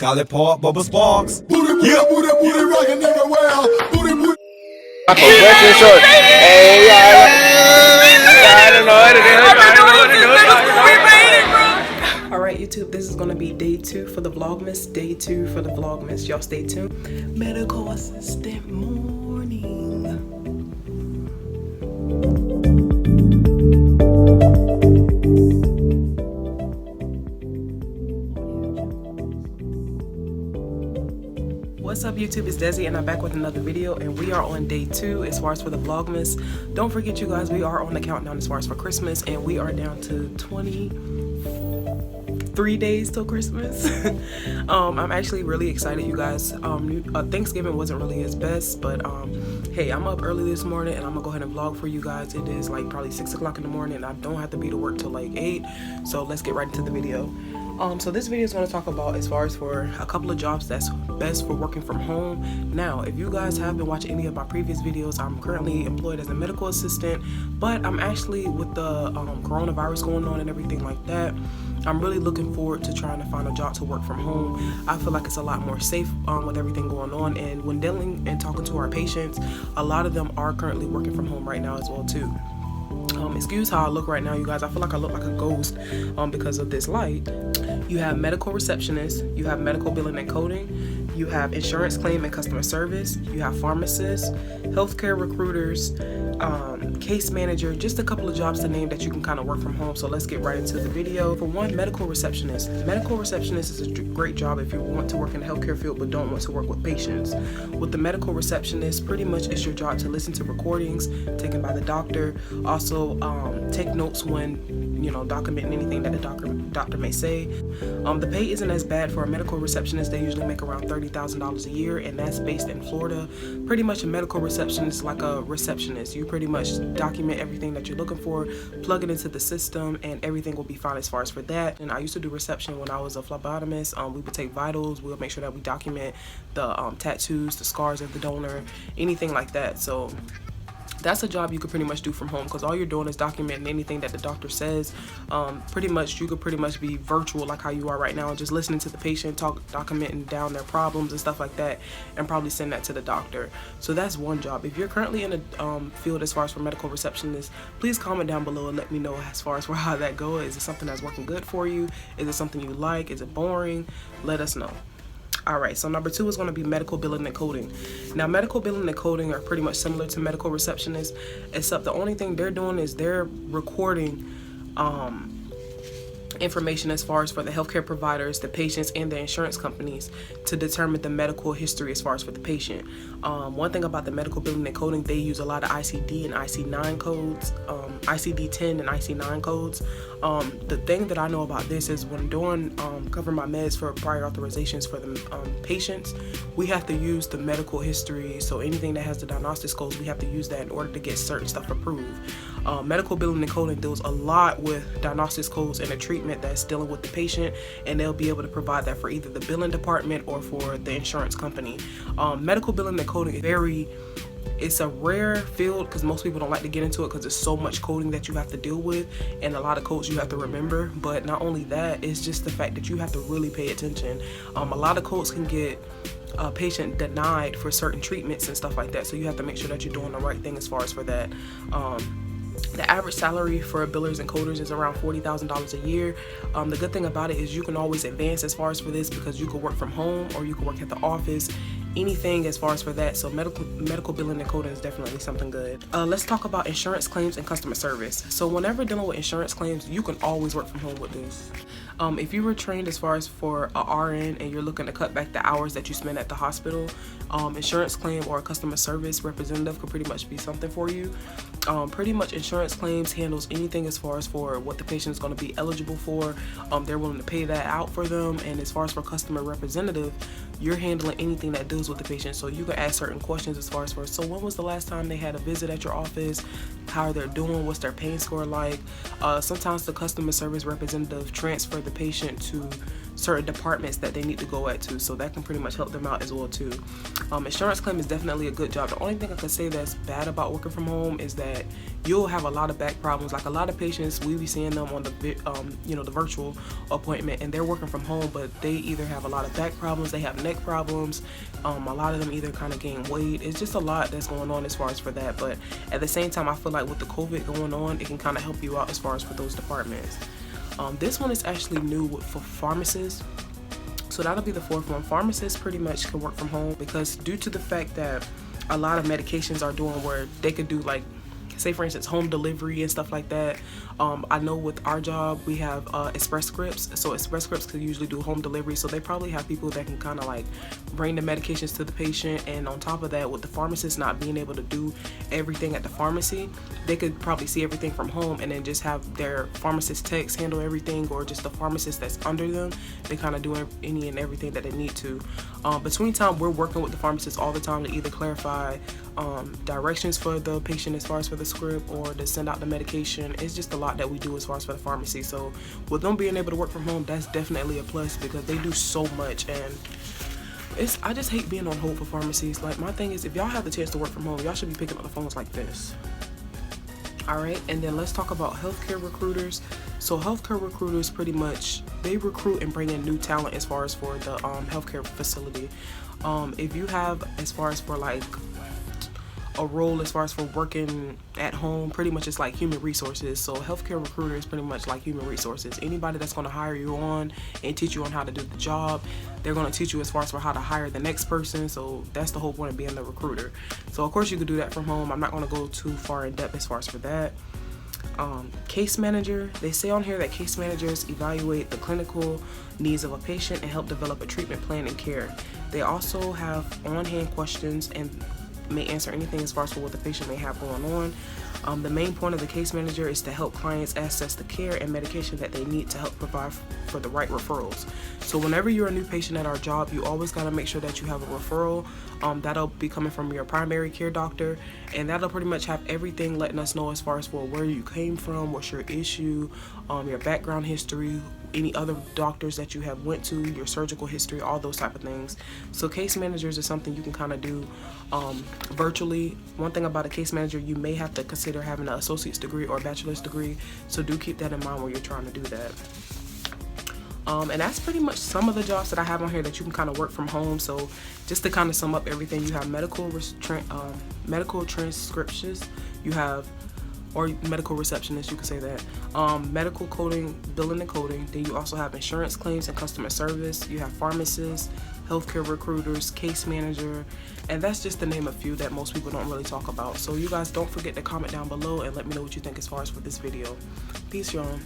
Call it Park Bubba Sparks. Booty, booty, booty, booty, rockin' everywhere. Booty, booty. Hey, I don't know what to do. Alright YouTube, this is going to be day 2 for the Vlogmas. Day 2 for the Vlogmas. Y'all stay tuned. Medical assistant morning. What's up YouTube, it's Desi and I'm back with another video, and we are on day 2 as far as for the Vlogmas. Don't forget you guys, we are on the countdown as far as for Christmas, and we are down to 23 days till Christmas. I'm actually really excited, you guys. Thanksgiving wasn't really his best, but hey, I'm up early this morning and I'm gonna go ahead and vlog for you guys. It is like probably 6 o'clock in the morning and I don't have to be to work till like 8, so let's get right into the video. So this video is going to talk about as far as for a couple of jobs that's best for working from home. Now, if you guys have been watching any of my previous videos, I'm currently employed as a medical assistant, but I'm actually with the coronavirus going on and everything like that, I'm really looking forward to trying to find a job to work from home. I feel like it's a lot more safe with everything going on, and when dealing and talking to our patients, a lot of them are currently working from home right now as well too. Excuse how I look right now, you guys. I feel like I look like a ghost because of this light. You have medical receptionist, you have medical billing and coding, you have insurance claim and customer service, you have pharmacists, healthcare recruiters, case manager, just a couple of jobs to name that you can kind of work from home. So let's get right into the video. For one, medical receptionist. Medical receptionist is a great job if you want to work in the healthcare field but don't want to work with patients. With the medical receptionist, pretty much it's your job to listen to recordings taken by the doctor, also take notes when, you know, documenting anything that the doctor may say. The pay isn't as bad for a medical receptionist. They usually make around $30,000 a year, and that's based in Florida. Pretty much a medical receptionist is like a receptionist. You pretty much document everything that you're looking for, plug it into the system, and everything will be fine as far as for that. And I used to do reception when I was a phlebotomist. We would take vitals. We'll make sure that we document the tattoos, the scars of the donor, anything like that. So that's a job you could pretty much do from home, because all you're doing is documenting anything that the doctor says. Pretty much you could pretty much be virtual like how you are right now, and just listening to the patient talk, documenting down their problems and stuff like that, and probably send that to the doctor. So that's one job. If you're currently in a field as far as for medical receptionist, please comment down below and let me know as far as for how that goes. Is it something that's working good for you? Is it something you like? Is it boring? Let us know. Alright, so number 2 is going to be medical billing and coding. Now, medical billing and coding are pretty much similar to medical receptionists, except the only thing they're doing is they're recording information as far as for the healthcare providers, the patients, and the insurance companies to determine the medical history as far as for the patient. One thing about the medical billing and coding, they use a lot of ICD and IC9 codes, ICD-10 and IC9 codes. The thing that I know about this is when doing covering my meds for prior authorizations for the patients, we have to use the medical history. So anything that has the diagnostics codes, we have to use that in order to get certain stuff approved. Medical billing and coding deals a lot with diagnostics codes and the treatment that's dealing with the patient, and they'll be able to provide that for either the billing department or for the insurance company. Medical billing and coding is it's a rare field because most people don't like to get into it because there's so much coding that you have to deal with and a lot of codes you have to remember. But not only that, it's just the fact that you have to really pay attention. A lot of codes can get a patient denied for certain treatments and stuff like that, so you have to make sure that you're doing the right thing as far as for that. The average salary for billers and coders is around $40,000 a year. The good thing about it is you can always advance as far as for this, because you could work from home or you could work at the office, anything as far as for that. So medical billing and coding is definitely something good. Let's talk about insurance claims and customer service. So whenever dealing with insurance claims, you can always work from home with this. If you were trained as far as for a RN and you're looking to cut back the hours that you spend at the hospital, insurance claim or a customer service representative could pretty much be something for you. Pretty much insurance claims handles anything as far as for what the patient is going to be eligible for. They're willing to pay that out for them. And as far as for customer representative, you're handling anything that deals with the patient. So you can ask certain questions as far as for, so when was the last time they had a visit at your office? How they're doing? What's their pain score like? Sometimes the customer service representative transfer the patient to certain departments that they need to go at too, so that can pretty much help them out as well too. Insurance claim is definitely a good job. The only thing I could say that's bad about working from home is that you'll have a lot of back problems. Like a lot of patients, we be seeing them on the the virtual appointment, and they're working from home, but they either have a lot of back problems, they have neck problems, a lot of them either kind of gain weight. It's just a lot that's going on as far as for that. But at the same time, I feel like with the COVID going on, it can kind of help you out as far as for those departments. This one is actually new for pharmacists, so that'll be the fourth one. Pharmacists pretty much can work from home because due to the fact that a lot of medications are doing where they could do, like, say for instance, home delivery and stuff like that. I know with our job we have Express Scripts, so Express Scripts could usually do home delivery, so they probably have people that can kind of like bring the medications to the patient. And on top of that, with the pharmacist not being able to do everything at the pharmacy, they could probably see everything from home and then just have their pharmacist techs handle everything, or just the pharmacist that's under them, they kind of do any and everything that they need to. Between time, we're working with the pharmacist all the time to either clarify directions for the patient as far as for the script, or to send out the medication. It's just a lot that we do as far as for the pharmacy. So with them being able to work from home, that's definitely a plus because they do so much. And I just hate being on hold for pharmacies. Like, my thing is, if y'all have the chance to work from home, y'all should be picking up the phones like this. Alright, and then let's talk about healthcare recruiters. So healthcare recruiters, pretty much, they recruit and bring in new talent as far as for the healthcare facility. If you have, as far as for like a role as far as for working at home, pretty much it's like human resources. So healthcare recruiter is pretty much like human resources. Anybody that's going to hire you on and teach you on how to do the job, they're going to teach you as far as for how to hire the next person. So that's the whole point of being the recruiter. So of course you could do that from home. I'm not going to go too far in depth as far as for that. Case manager, they say on here that case managers evaluate the clinical needs of a patient and help develop a treatment plan and care. They also have on-hand questions and may answer anything as far as for what the patient may have going on. The main point of the case manager is to help clients access the care and medication that they need to help provide for the right referrals. So whenever you're a new patient at our job, you always got to make sure that you have a referral. That'll be coming from your primary care doctor, and that'll pretty much have everything letting us know as far as for where you came from, what's your issue, your background history, any other doctors that you have went to, your surgical history, all those type of things. So case managers is something you can kind of do virtually. One thing about a case manager, you may have to consider having an associate's degree or a bachelor's degree, so do keep that in mind when you're trying to do that. And that's pretty much some of the jobs that I have on here that you can kind of work from home. So just to kind of sum up everything, you have medical transcriptions, you have, or medical receptionist, you could say that, medical coding, billing and coding. Then you also have insurance claims and customer service. You have pharmacists, healthcare recruiters, case manager, and that's just to name a few that most people don't really talk about. So you guys don't forget to comment down below and let me know what you think as far as for this video. Peace, y'all.